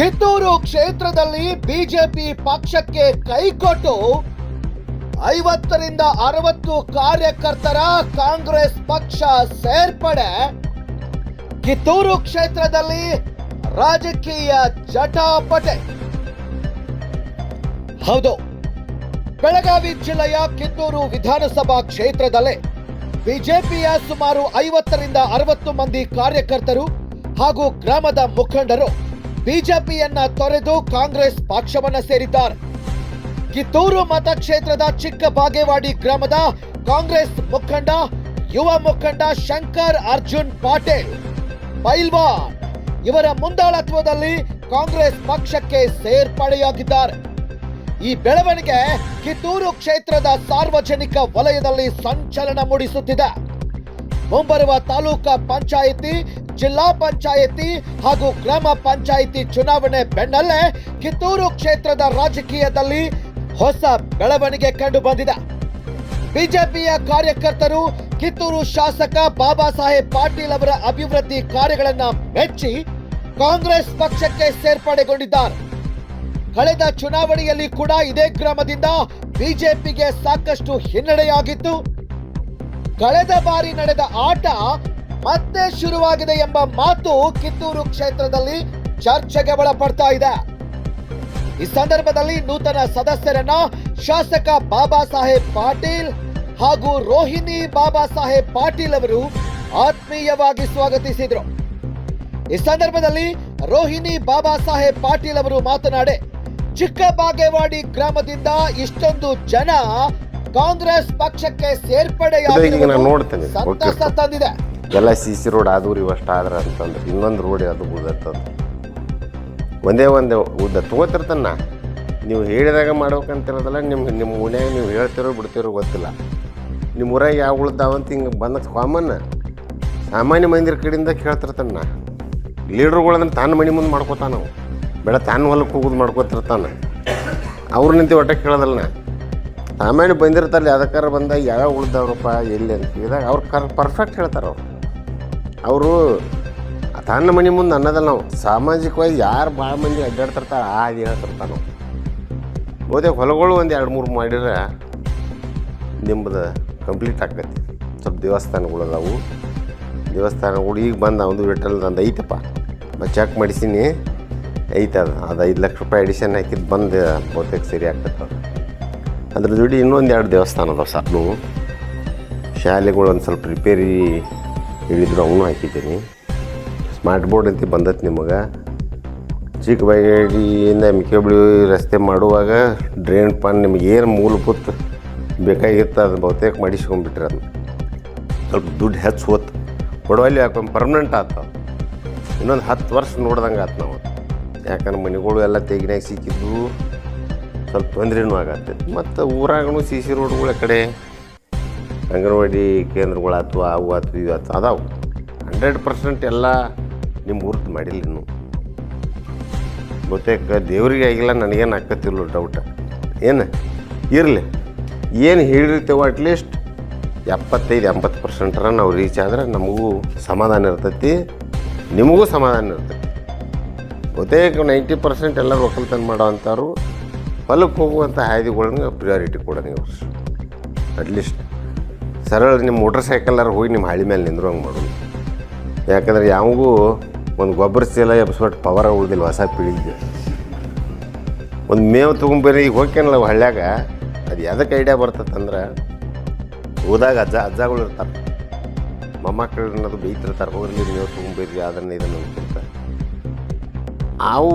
ಕಿತ್ತೂರು ಕ್ಷೇತ್ರದಲ್ಲಿ ಬಿಜೆಪಿ ಪಕ್ಷಕ್ಕೆ ಕೈಕೊಟ್ಟು 50ರಿಂದ 60 ಕಾರ್ಯಕರ್ತರ ಕಾಂಗ್ರೆಸ್ ಪಕ್ಷ ಸೇರ್ಪಡೆ. ಕಿತ್ತೂರು ಕ್ಷೇತ್ರದಲ್ಲಿ ರಾಜಕೀಯ ಜಟಾಪಟೆ. ಹೌದು, ಬೆಳಗಾವಿ ಜಿಲ್ಲೆಯ ಕಿತ್ತೂರು ವಿಧಾನಸಭಾ ಕ್ಷೇತ್ರದಲ್ಲೇ ಬಿಜೆಪಿಯ ಸುಮಾರು 50ರಿಂದ 60 ಮಂದಿ ಕಾರ್ಯಕರ್ತರು ಹಾಗೂ ಗ್ರಾಮದ ಮುಖಂಡರು ಬಿಜೆಪಿಯನ್ನ ತೊರೆದು ಕಾಂಗ್ರೆಸ್ ಪಕ್ಷವನ್ನ ಸೇರಿದ್ದಾರೆ. ಕಿತ್ತೂರು ಮತಕ್ಷೇತ್ರದ ಚಿಕ್ಕ ಬಾಗೇವಾಡಿ ಗ್ರಾಮದ ಕಾಂಗ್ರೆಸ್ ಮುಖಂಡ ಯುವ ಮುಖಂಡ ಶಂಕರ್ ಅರ್ಜುನ್ ಪಾಟೀಲ್ ಪೈಲ್ವಾನ್ ಇವರ ಮುಂದಾಳತ್ವದಲ್ಲಿ ಕಾಂಗ್ರೆಸ್ ಪಕ್ಷಕ್ಕೆ ಸೇರ್ಪಡೆಯಾಗಿದ್ದಾರೆ. ಈ ಬೆಳವಣಿಗೆ ಕಿತ್ತೂರು ಕ್ಷೇತ್ರದ ಸಾರ್ವಜನಿಕ ವಲಯದಲ್ಲಿ ಸಂಚಲನ ಮೂಡಿಸುತ್ತಿದೆ. ಮುಂಬರುವ ತಾಲೂಕಾ ಪಂಚಾಯಿತಿ, ಜಿಲ್ಲಾ ಪಂಚಾಯಿತಿ ಹಾಗೂ ಗ್ರಾಮ ಪಂಚಾಯಿತಿ ಚುನಾವಣೆ ಬೆನ್ನಲ್ಲೇ ಕಿತ್ತೂರು ಕ್ಷೇತ್ರದ ರಾಜಕೀಯದಲ್ಲಿ ಹೊಸ ಬೆಳವಣಿಗೆ ಕಂಡು ಬಂದಿದೆ. ಬಿಜೆಪಿಯ ಕಾರ್ಯಕರ್ತರು ಕಿತ್ತೂರು ಶಾಸಕ ಬಾಬಾ ಸಾಹೇಬ್ ಪಾಟೀಲ್ ಅವರ ಅಭಿವೃದ್ಧಿ ಕಾರ್ಯಗಳನ್ನ ಮೆಚ್ಚಿ ಕಾಂಗ್ರೆಸ್ ಪಕ್ಷಕ್ಕೆ ಸೇರ್ಪಡೆಗೊಂಡಿದ್ದಾರೆ. ಕಳೆದ ಚುನಾವಣೆಯಲ್ಲಿ ಕೂಡ ಇದೇ ಗ್ರಾಮದಿಂದ ಬಿಜೆಪಿಗೆ ಸಾಕಷ್ಟು ಹಿನ್ನಡೆಯಾಗಿತ್ತು. ಕಳೆದ ಬಾರಿ ನಡೆದ ಆಟ ಮತ್ತೆ ಶುರುವಾಗಿದೆ ಎಂಬ ಮಾತು ಕಿತ್ತೂರು ಕ್ಷೇತ್ರದಲ್ಲಿ ಚರ್ಚೆಗೆ ಒಳಪಡ್ತಾ ಇದೆ. ಈ ಸಂದರ್ಭದಲ್ಲಿ ನೂತನ ಸದಸ್ಯರನ್ನ ಶಾಸಕ ಬಾಬಾ ಸಾಹೇಬ್ ಪಾಟೀಲ್ ಹಾಗೂ ರೋಹಿಣಿ ಬಾಬಾ ಸಾಹೇಬ್ ಪಾಟೀಲ್ ಅವರು ಆತ್ಮೀಯವಾಗಿ ಸ್ವಾಗತಿಸಿದರು. ಈ ಸಂದರ್ಭದಲ್ಲಿ ರೋಹಿಣಿ ಬಾಬಾ ಸಾಹೇಬ್ ಪಾಟೀಲ್ ಅವರು ಮಾತನಾಡಿ, ಚಿಕ್ಕ ಬಾಗೇವಾಡಿ ಗ್ರಾಮದಿಂದ ಇಷ್ಟೊಂದು ಜನ ಕಾಂಗ್ರೆಸ್ ಪಕ್ಷಕ್ಕೆ ಸೇರ್ಪಡೆಯಾಗಿರುವುದು ಸಂತಸ ತಂದಿದೆ. ಎಲ್ಲ ಸಿ ರೋಡ್ ಆದೂರು ಇವಷ್ಟು ಆದ್ರೆ ಅಂತಂದ್ರೆ ಇನ್ನೊಂದು ರೋಡ್ ಅದು ಉದ್ದತ್ತದ ಒಂದೇ ಉದ್ದ ತಗೋತಿರ್ತಾನ. ನೀವು ಹೇಳಿದಾಗ ಮಾಡ್ಬೇಕಂತಿರೋದಲ್ಲ. ನಿಮ್ಮ ಓಣ್ಯಾಗ ನೀವು ಹೇಳ್ತಿರೋ ಬಿಡ್ತಿರೋ ಗೊತ್ತಿಲ್ಲ. ನಿಮ್ಮ ಊರಾಗ ಯಾವ ಉಳ್ದಾವಂತ ಹಿಂಗೆ ಬಂದ ಕಾಮನ್ ಸಾಮಾನ್ಯ ಮಂದಿರ ಕಡೆಯಿಂದ ಕೇಳ್ತಿರ್ತಾನ. ಲೀಡ್ರುಗಳಂದ್ರೆ ತಾನು ಮನೆ ಮುಂದೆ ಮಾಡ್ಕೋತಾನ, ನಾವು ಬೇಡ ತಾನು ಹೊಲಕ್ಕೆ ಹೋಗೋದು ಮಾಡ್ಕೋತಿರ್ತಾನೆ. ಅವ್ರು ನಿಂತು ಒಟ್ಟ ಕೇಳೋದಲ್ಲ. ಸಾಮಾನ್ಯ ಬಂದಿರ್ತಾರಲ್ಲ, ಅದಕ್ಕಾರ ಬಂದಾಗ ಯಾವ ಉಳ್ದವ್ರಪ್ಪ ಎಲ್ಲಿ ಅಂತ ಕೇಳಿದಾಗ ಅವ್ರು ಪರ್ಫೆಕ್ಟ್ ಹೇಳ್ತಾರೆ. ಅವರು ತನ್ನ ಮನೆ ಮುಂದೆ ಅನ್ನೋದಲ್ಲ. ನಾವು ಸಾಮಾಜಿಕವಾಗಿ ಯಾರು ಭಾಳ ಮಂದಿ ಅಡ್ಡಾಡ್ತಿರ್ತಾರೆ ಅದು ಹೇಳ್ತಿರ್ತಾನೆ. ನಾವು ಬಹುತೇಕ ಹೊಲಗಳು ಒಂದು 2-3 ಮಾಡಿದ್ರೆ ನಿಮ್ಮದು ಕಂಪ್ಲೀಟ್ ಆಕೈತಿ. ಸ್ವಲ್ಪ ದೇವಸ್ಥಾನಗಳು ಅದಾವು. ದೇವಸ್ಥಾನಗಳು ಈಗ ಬಂದ ಒಂದು ವಿಠಲ್ದಂದು ಐತಪ್ಪ, ಚೆಕ್ ಮಾಡಿಸೀನಿ, ಐತದ. ಅದು 5 ಲಕ್ಷ ರೂಪಾಯಿ ಅಡಿಷನ್ ಹಾಕಿದ್ದು ಬಂದು ಬಹುತೇಕ ಸರಿ ಆಗ್ತದೆ. ಅದ್ರ ಜೋಡಿ ಇನ್ನೊಂದು 2 ದೇವಸ್ಥಾನ ಅದಾವೆ. ಸಾಕು ಶಾಲೆಗಳು ಒಂದು ಸ್ವಲ್ಪ ರಿಪೇರಿ ಹೇಳಿದ್ರು, ಅವನು ಹಾಕಿದ್ದೀನಿ. ಸ್ಮಾರ್ಟ್ ಬೋರ್ಡ್ ಅಂತ ಬಂದೈತೆ ನಿಮಗೆ. ಚಿಕ್ಕ ಬಾಗೇವಾಡಿಯಿಂದ ಮಿಕ್ಕಬಳಿ ರಸ್ತೆ ಮಾಡುವಾಗ ಡ್ರೈನ್ ಪಾನ್ ನಿಮಗೆ ಏನು ಮೂಲಭೂತ ಬೇಕಾಗಿತ್ತು ಅದು ಬಹುತೇಕ ಮಾಡಿಸ್ಕೊಂಡ್ಬಿಟ್ರೆ ಅದನ್ನ ಸ್ವಲ್ಪ ದುಡ್ಡು ಹೆಚ್ಚು ಹೋತು. ಕೊಡವಲ್ಲಿ ಹಾಕೊಂಡು ಪರ್ಮನೆಂಟ್ ಆಗ್ತಾವೆ. ಇನ್ನೊಂದು 10 ವರ್ಷ ನೋಡ್ದಂಗೆ ಆತು ನಾವು. ಯಾಕಂದ್ರೆ ಮನೆಗಳು ಎಲ್ಲ ತೆಗಿನಾಗ ಸಿಕ್ಕಿದ್ದು ಸ್ವಲ್ಪ ತೊಂದ್ರೆನೂ ಆಗತ್ತೆ. ಮತ್ತು ಊರಾಗೂ ಸಿ ರೋಡ್ಗಳ ಕಡೆ ಅಂಗನವಾಡಿ ಕೇಂದ್ರಗಳು ಅಥವಾ ಅವು ಅಥವಾ ಇವು ಅಥವಾ ಅದಾವು. 100% ಎಲ್ಲ ನಿಮ್ಮ ಊರ್ದು ಮಾಡಿಲ್ಲ ಇನ್ನೂ. ಬಹುತೇಕ ದೇವ್ರಿಗೆ ಆಗಿಲ್ಲ, ನನಗೇನು ಆಕತ್ತಿಲ್ಲ ಡೌಟ. ಏನು ಇರಲಿ, ಏನು ಹೇಳಿರ್ತೇವೆ ಅಟ್ಲೀಸ್ಟ್ 75-80% ನಾವು ರೀಚ್ ಆದ್ರೆ ನಮಗೂ ಸಮಾಧಾನ ಇರ್ತೈತಿ, ನಿಮಗೂ ಸಮಾಧಾನ ಇರ್ತೈತಿ. ಬಹುತೇಕ 90% ಎಲ್ಲರೂ ಒಕ್ಕಲ್ತನ ಮಾಡೋವಂಥವ್ರು ಹೊಲಕ್ಕೆ ಹೋಗುವಂಥ ಹಾದಿಗಳನ್ನ ಪ್ರಿಯಾರಿಟಿ ಕೊಡೋಣ. ವರ್ಷ ಅಟ್ಲೀಸ್ಟ್ ಸರಳ ನಿಮ್ಮ ಮೋಟ್ರ್ ಸೈಕಲ್ಲಾರ ಹೋಗಿ ನಿಮ್ಮ ಹಳ್ಳಿ ಮೇಲೆ ನಿಂದ್ರಂಗೆ ಮಾಡೋದು. ಯಾಕಂದ್ರೆ ಯಾವಾಗೂ ಒಂದು ಗೊಬ್ಬರ ಚೀಲ ಎಬ್ಸ್ಬಿಟ್ಟು ಪವರ ಉಳ್ದಿಲ್ಲ ಹೊಸ ಪೀಳಿಗೆ. ಒಂದು ಮೇವು ತೊಗೊಂಬರಿ ಈಗ ಹೋಗ್ಯಾನಲ್ಲ ಹಳ್ಳ್ಯಾಗ, ಅದು ಎದಕ್ಕೆ ಐಡಿಯಾ ಬರ್ತದಂದ್ರೆ ಹೋದಾಗ ಅಜ್ಜಗಳು ಇರ್ತಾರೆ, ಮೊಮ್ಮಕ್ಕಳು ಅನ್ನೋದು ಬೈತಿರ್ತಾರೆ, ಹೋಗ್ಲಿ ಮೇವು ತೊಗೊಂಬರಿ ಅದನ್ನು ಇದನ್ನು ಅನ್ಕೊಂತ. ಅವು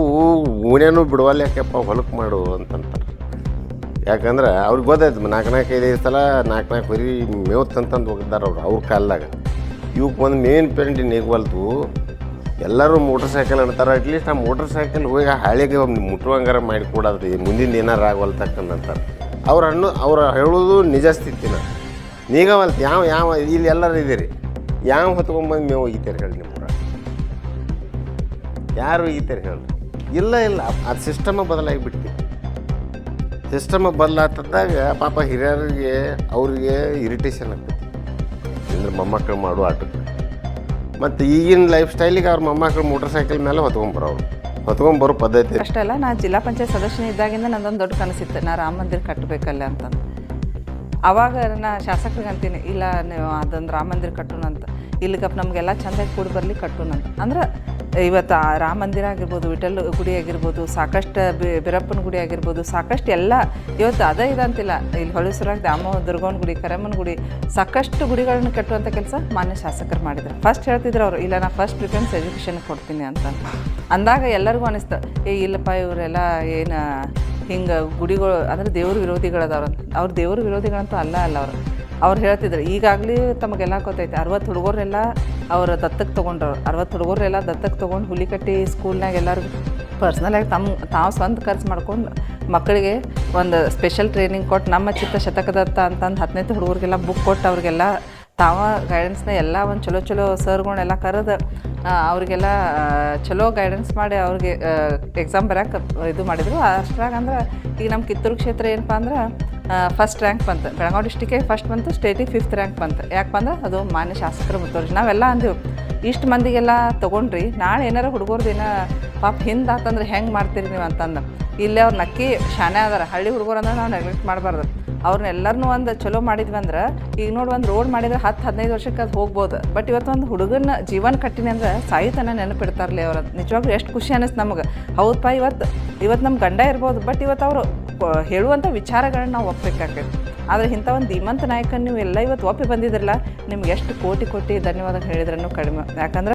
ಊನೇನೂ ಬಿಡುವಲ್ಲ ಯಾಕೆಪ್ಪ ಹೊಲಕ್ಕೆ ಮಾಡು ಅಂತಂತಾರೆ. ಯಾಕಂದ್ರೆ ಅವ್ರಿಗೆ ಗೊತ್ತಾಯ್ತು 4-5 ಸಲ 4 ಹೊರಿ ಮೇವು ತಂತಂದು ಹೋಗಿದ್ದಾರೆ ಅವ್ರ ಕಾಲದಾಗ. ಇವಕ್ಕೆ ಒಂದು ಮೇನ್ ಪೇರೆಂಟ್ ನಿಗವಲ್ತು. ಎಲ್ಲರೂ ಮೋಟ್ರ್ ಸೈಕಲ್ ಅಂತಾರೆ. ಅಟ್ಲೀಸ್ಟ್ ಆ ಮೋಟ್ರ್ ಸೈಕಲ್ ಹೋಗಿ ಆ ಹಳ್ಳಿಗೆ ಮುಟ್ಟುವಂಗಾರ ಮಾಡಿ ಕೊಡೋದು, ಮುಂದಿನ ಏನಾರು ಆಗವಲ್ತಕ್ಕಂತಾರೆ. ಅವ್ರು ಹೇಳೋದು ನಿಜ ಸ್ಥಿತಿನ. ನೀಗವಲ್ತು ಯಾವ ಇಲ್ಲಿ ಎಲ್ಲರೂ ಇದ್ದೀರಿ, ಯಾವ ಹೊತ್ಕೊಂಬಂದು ಮೇವು ಒಗಿತಾರೆ ಹೇಳಿ ನಿಮ್ಮ ಊರ? ಯಾರು ಒಗಿತಾರೆ ಹೇಳಿ? ಇಲ್ಲ ಅದು ಸಿಸ್ಟಮ ಬದಲಾಗಿಬಿಟ್ಟು. ಸಿಸ್ಟಮ ಬದಲಾತದಾಗ ಪಾಪ ಹಿರಿಯರಿಗೆ ಅವ್ರಿಗೆ ಇರಿಟೇಷನ್ ಆಗ್ತೈತಿ. ಅಂದ್ರೆ ಮೊಮ್ಮಕ್ಕಳು ಮಾಡೋ ಆಟಕ್ಕೆ. ಮತ್ತು ಈಗಿನ ಲೈಫ್ ಸ್ಟೈಲಿಗೆ ಅವ್ರ ಮೊಮ್ಮಕ್ಕಳು ಮೋಟ್ರ್ ಸೈಕಲ್ ಮೇಲೆ ಹೊತ್ಕೊಂಬರೋರು. ಹೊತ್ಕೊಂಡ್ಬರೋ ಪದ್ಧತಿ. ಅಷ್ಟೇ ಅಲ್ಲ, ನಾ ಜಿಲ್ಲಾ ಪಂಚಾಯತ್ ಸದಸ್ಯನ ಇದ್ದಾಗಿಂದ ನಂದೊಂದು ದೊಡ್ಡ ಕನಸಿತ್ತು, ನಾ ರಾಮ ಮಂದಿರ ಕಟ್ಟಬೇಕಲ್ಲ ಅಂತಂದು. ಆವಾಗ ನಾ ಶಾಸಕರಿಗೆ ಅಂತೀನಿ, ಇಲ್ಲ ನೀವು ಅದೊಂದು ರಾಮ ಮಂದಿರ ಕಟ್ಟೋಣ ಅಂತ. ಇಲ್ಲಿಗಪ್ಪ ನಮಗೆಲ್ಲ ಚೆಂದಾಗಿ ಕೂಡಿ ಬರಲಿ ಕಟ್ಟೋಣ ಅಂತ. ಅಂದ್ರೆ ಇವತ್ತು ಆ ರಾಮ ಮಂದಿರ ಆಗಿರ್ಬೋದು, ವಿಠಲ್ ಗುಡಿ ಆಗಿರ್ಬೋದು, ಸಾಕಷ್ಟು ಬಿರಪ್ಪನ ಗುಡಿ ಆಗಿರ್ಬೋದು, ಸಾಕಷ್ಟು ಎಲ್ಲ ಇವತ್ತು ಅದೇ ಇದಂತಿಲ್ಲ. ಇಲ್ಲಿ ಹೊಳಸೂರಾಗ ದ್ಯಾಮವ್ವ ದುರ್ಗವ್ವನ ಗುಡಿ, ಕರೆಮ್ಮನ ಗುಡಿ, ಸಾಕಷ್ಟು ಗುಡಿಗಳನ್ನು ಕಟ್ಟುವಂಥ ಕೆಲಸ ಮಾನ್ಯ ಶಾಸಕರು ಮಾಡಿದ್ರು. ಫಸ್ಟ್ ಹೇಳ್ತಿದ್ರು ಅವರು, ಇಲ್ಲ ನಾ ಫಸ್ಟ್ ಪ್ರಿಫರೆನ್ಸ್ ಎಜುಕೇಷನ್ ಕೊಡ್ತೀನಿ ಅಂತ ಅಂದಾಗ ಎಲ್ಲರಿಗೂ ಅನಿಸ್ತು, ಇಲ್ಲಪ್ಪ ಇವರೆಲ್ಲ ಏನು ಹಿಂಗೆ ಗುಡಿಗಳು ಅಂದರೆ ದೇವ್ರ ವಿರೋಧಿಗಳದವ್ರಂತ. ಅವ್ರು ದೇವ್ರ ವಿರೋಧಿಗಳಂತೂ ಅಲ್ಲ ಅವ್ರು ಹೇಳ್ತಿದ್ರು. ಈಗಾಗಲೇ ತಮಗೆಲ್ಲ ಗೊತ್ತೈತೆ, 60 ಹುಡುಗರೆಲ್ಲ ಅವ್ರ ದತ್ತಕ್ಕೆ ತೊಗೊಂಡ್ರು. 60 ಹುಡುಗರೆಲ್ಲ ದತ್ತಕ್ಕೆ ತೊಗೊಂಡು ಹುಲಿಕಟ್ಟಿ ಸ್ಕೂಲ್ನಾಗ ಎಲ್ಲರಿಗೂ ಪರ್ಸ್ನಲಾಗಿ ತಾವು ಸ್ವಂತ ಖರ್ಚು ಮಾಡ್ಕೊಂಡು ಮಕ್ಕಳಿಗೆ ಒಂದು ಸ್ಪೆಷಲ್ ಟ್ರೈನಿಂಗ್ ಕೊಟ್ಟು, ನಮ್ಮ ಚಿತ್ತ ಶತಕದತ್ತ ಅಂತಂದು 10ನೇ ಹುಡುಗರಿಗೆಲ್ಲ ಬುಕ್ ಕೊಟ್ಟು ಅವ್ರಿಗೆಲ್ಲ ತಾವ ಗೈಡೆನ್ಸ್ನ ಎಲ್ಲ ಒಂದು ಚಲೋ ಸರ್ಗಳನ್ನೆಲ್ಲ ಕರೆದು ಅವ್ರಿಗೆಲ್ಲ ಚಲೋ ಗೈಡೆನ್ಸ್ ಮಾಡಿ ಅವ್ರಿಗೆ ಎಕ್ಸಾಮ್ ಬರೋಕೆ ಇದು ಮಾಡಿದರು. ಅಷ್ಟ್ರಾಗ ಅಂದ್ರೆ ಈಗ ನಮ್ಮ ಕಿತ್ತೂರು ಕ್ಷೇತ್ರ ಏನಪ್ಪ ಅಂದ್ರೆ ಫಸ್ಟ್ ರ್ಯಾಂಕ್ ಬಂತು, ಬೆಳಗಾವಿ ಡಿಸ್ಟಿಕ್ಕಿಗೆ ಫಸ್ಟ್ ಬಂತು, ಸ್ಟೇಟಿಗೆ 5th ರ್ಯಾಂಕ್ ಬಂತು. ಯಾಕಪ್ಪ ಅಂದ್ರೆ ಅದು ಮಾನ್ಯ ಶಾಸಕರು ಮುತ್ತುವರ್ಜಿ. ನಾವೆಲ್ಲ ಅಂದೆವು, ಇಷ್ಟು ಮಂದಿಗೆಲ್ಲ ತೊಗೊಂಡ್ರಿ, ನಾಳೆ ಏನಾರು ಹುಡುಗರ್ದು ಏನೋ ಪಾಪ ಹಿಂದೆ ಆತಂದ್ರೆ ಹೆಂಗೆ ಮಾಡ್ತೀರಿ ನೀವು ಅಂತಂದು. ಇಲ್ಲೇ ಅವ್ರು ನಕ್ಕಿ ಶಾನೆ ಅದಾರ. ಹಳ್ಳಿ ಹುಡುಗರು ಅಂದ್ರೆ ನಾವು ನೆಗ್ಲೆಕ್ಟ್ ಮಾಡಬಾರ್ದು. ಅವ್ರನ್ನೆಲ್ಲರನ್ನೂ ಒಂದು ಚಲೋ ಮಾಡಿದ್ವಿ ಅಂದ್ರೆ, ಈಗ ನೋಡಿ ಒಂದು ರೋಡ್ ಮಾಡಿದ್ರೆ 10-15 ವರ್ಷಕ್ಕೆ ಅದು ಹೋಗ್ಬೋದು. ಬಟ್ ಇವತ್ತು ಒಂದು ಹುಡುಗನ ಜೀವನ ಕಟ್ಟಿನಿ ಅಂದ್ರೆ ಸಾಯಿತನ ನೆನಪಿಡ್ತಾರಲಿ ಅವ್ರು. ನಿಜವಾಗ್ಲೂ ಎಷ್ಟು ಖುಷಿ ಅನ್ನಿಸ್ತು ನಮಗೆ. ಹೌದಪ್ಪ, ಇವತ್ತು ನಮ್ಮ ಗಂಡ ಇರ್ಬೋದು, ಬಟ್ ಇವತ್ತು ಅವರು ಹೇಳುವಂಥ ವಿಚಾರಗಳನ್ನ ನಾವು ಒಪ್ಪಬೇಕಾಗ್ತೈತೆ. ಆದರೆ ಇಂಥ ಒಂದು ಧೀಮಂತ ನಾಯಕನ ನೀವು ಎಲ್ಲ ಇವತ್ತು ಒಪ್ಪಿ ಬಂದಿದ್ರಲ್ಲ, ನಿಮ್ಗೆ ಎಷ್ಟು ಕೋಟಿ ಧನ್ಯವಾದ ಹೇಳಿದ್ರೂ ಕಡಿಮೆ. ಯಾಕಂದ್ರೆ